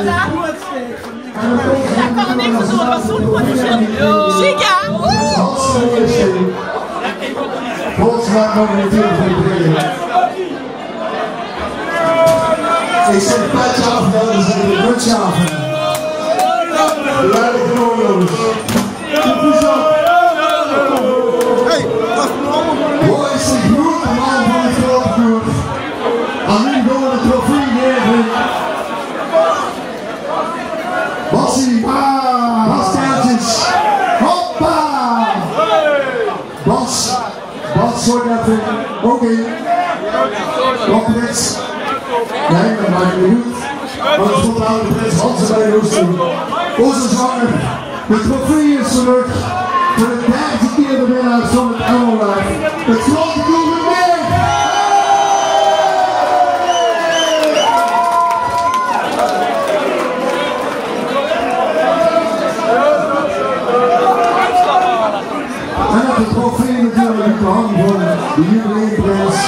hè? Daar kan er niks aan doen, dat was zo'n goed verschil. Ziek, hè? Volkswagen mogen natuurlijk niet brengen. Ik zet een plaatje af, dan zet ik een mutsje af. Blijf ik gewoon, jongens. Hey, waar is de grote man van de grote groep? Aan nu gewoon de trofee geven. Bassie, Bas Kaartjes. Hoppa! Bas, zorg even. Oké. Prins. Nee, dat maakt niet goed. Maar er stond nou de prins Hansen bij de hoesten. Onze zanger, de trofee is terug. Voor de 30e keer de winnaar van het Emmelrijk. Het grote doel weer mee! En dat de trofee natuurlijk niet behangen voor de jubileumprins.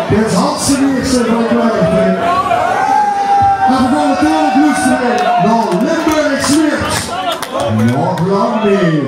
Prins Hansen eerste van de Kruigenveen. En we gaan natuurlijk luisteren naar Limburg Swift. Nog lang meer.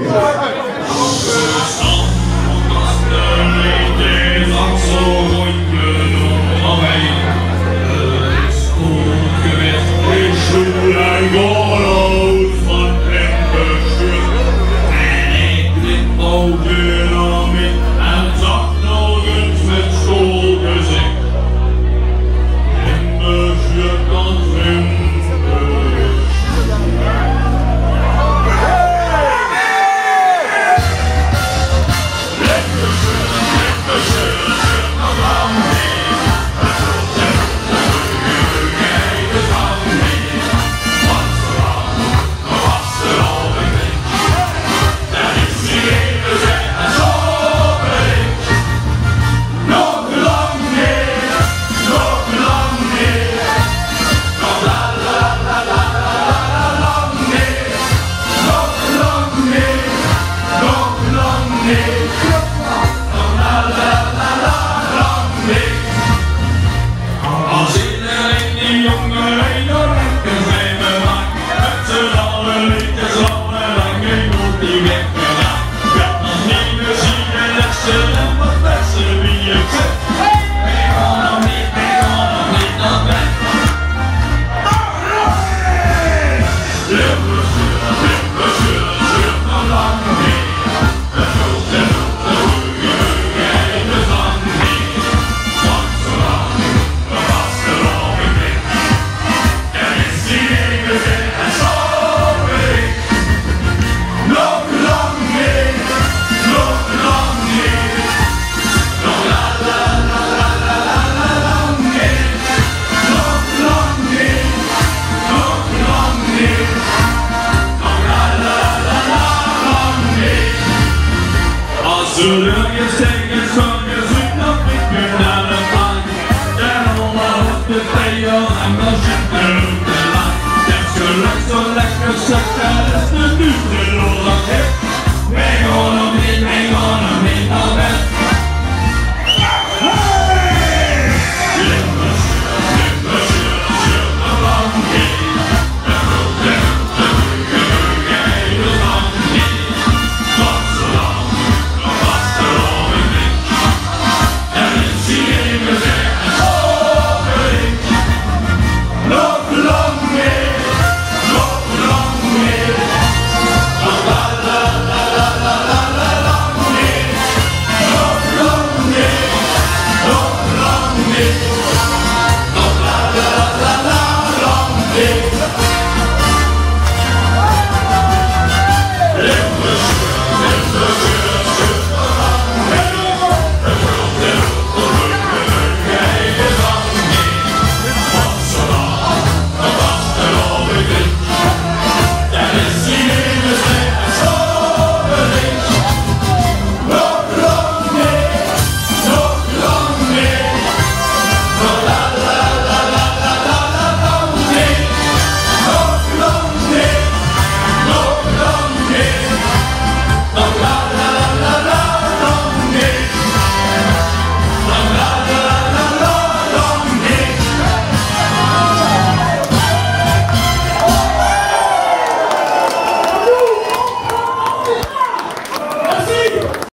I'm